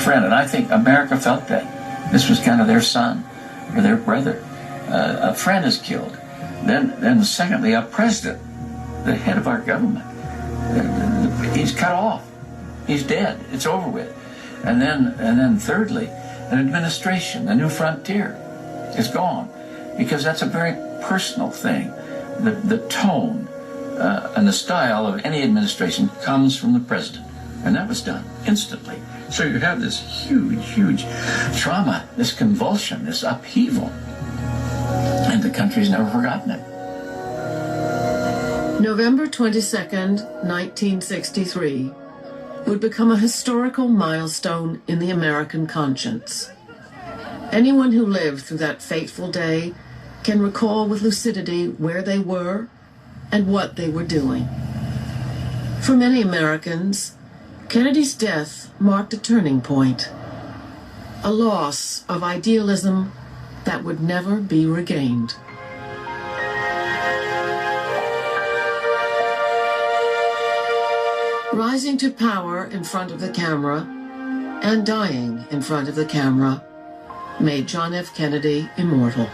friend, and I think America felt that. This was kind of their son or their brother. A friend is killed. Then secondly, a president, the head of our government, he's cut off. He's dead. It's over with. And then thirdly, an administration, the new frontier, is gone, because that's a very personal thing. The tone and the style of any administration comes from the president, and that was done instantly. So you have this huge trauma, this convulsion, this upheaval, and the country's never forgotten it. November 22nd, 1963 would become a historical milestone in the American conscience. Anyone who lived through that fateful day can recall with lucidity where they were and what they were doing. For many Americans, Kennedy's death marked a turning point, a loss of idealism that would never be regained. Rising to power in front of the camera and dying in front of the camera made John F. Kennedy immortal.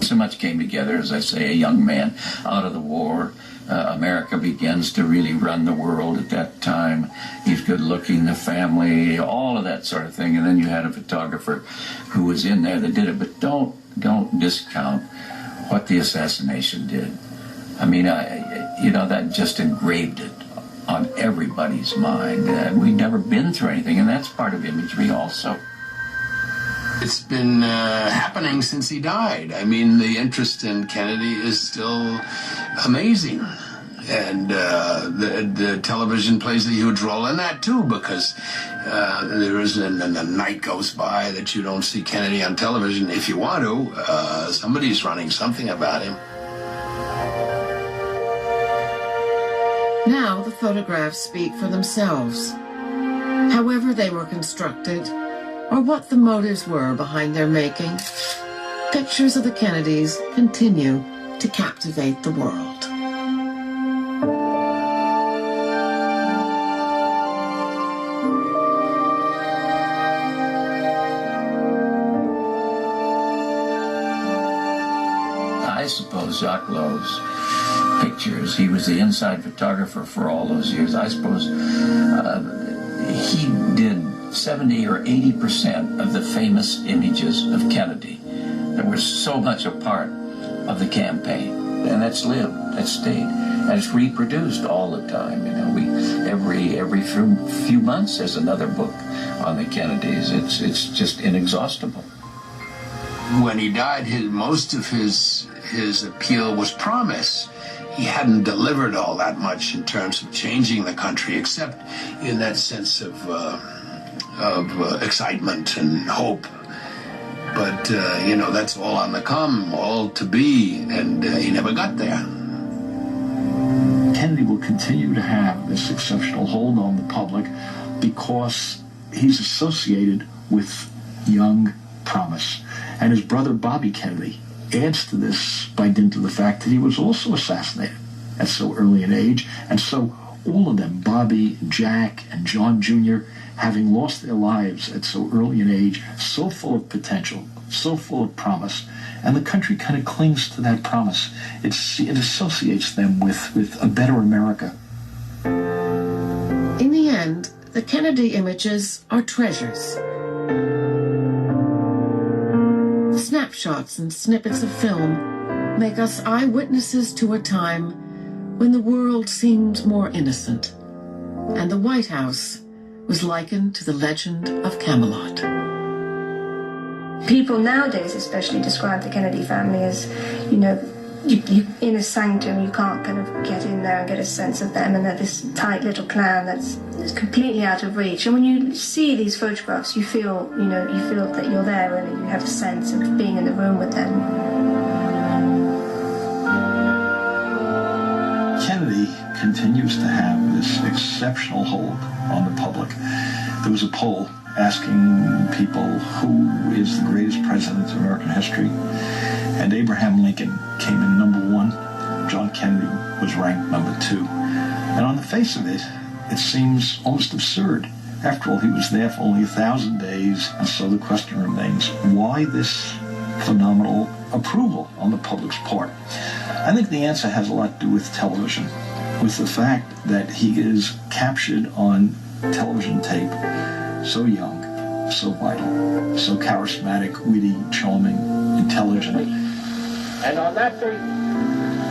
So much came together, as I say, a young man out of the war. America begins to really run the world at that time. He's good looking, the family, all of that sort of thing. And then you had a photographer who was in there that did it. But don't discount what the assassination did. I mean, that just engraved it on everybody's mind. We'd never been through anything, and that's part of imagery also. It's been happening since he died. I mean, the interest in Kennedy is still amazing. And the television plays a huge role in that, too, because there isn't a night goes by that you don't see Kennedy on television. If you want to, somebody's running something about him. Now the photographs speak for themselves. However they were constructed, or what the motives were behind their making, pictures of the Kennedys continue to captivate the world. I suppose Jacques Lowe's pictures, he was the inside photographer for all those years. I suppose he did 70 or 80% of the famous images of Kennedy that were so much a part of the campaign. And that's lived, that's stayed, and it's reproduced all the time. You know, every few months there's another book on the Kennedys. It's just inexhaustible. When he died, most of his appeal was promise. He hadn't delivered all that much in terms of changing the country, except in that sense of excitement and hope. But, that's all on the come, all to be, and he never got there. Kennedy will continue to have this exceptional hold on the public because he's associated with young promise. And his brother Bobby Kennedy adds to this by dint of the fact that he was also assassinated at so early an age. And so all of them, Bobby, Jack, and John Jr., having lost their lives at so early an age, so full of potential, so full of promise, and the country kind of clings to that promise. It associates them with a better America. In the end, the Kennedy images are treasures. Snapshots and snippets of film make us eyewitnesses to a time when the world seemed more innocent, and the White House was likened to the legend of Camelot. People nowadays especially describe the Kennedy family as, you in a sanctum, you can't kind of get in there and get a sense of them, and they're this tight little clan that's completely out of reach. And when you see these photographs, you feel that you're there, and you have a sense of being in the room with them. Kennedy continues to have this exceptional hold on the public. There was a poll asking people who is the greatest president of American history, and Abraham Lincoln came in number 1. John Kennedy was ranked number 2. And on the face of it, it seems almost absurd. After all, he was there for only 1,000 days, and so the question remains, why this phenomenal approval on the public's part? I think the answer has a lot to do with television, with the fact that he is captured on television tape, so young, so vital, so charismatic, witty, charming, intelligent. And on that basis,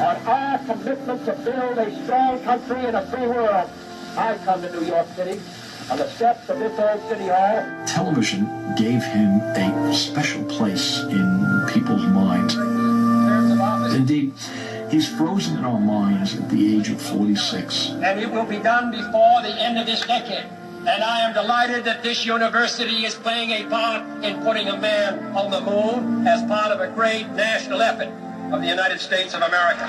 on our commitment to build a strong country and a free world, I come to New York City on the steps of this old city hall. Television gave him a special place in people's minds. Indeed, he's frozen in our minds at the age of 46. And it will be done before the end of this decade. And I am delighted that this university is playing a part in putting a man on the moon as part of a great national effort of the United States of America.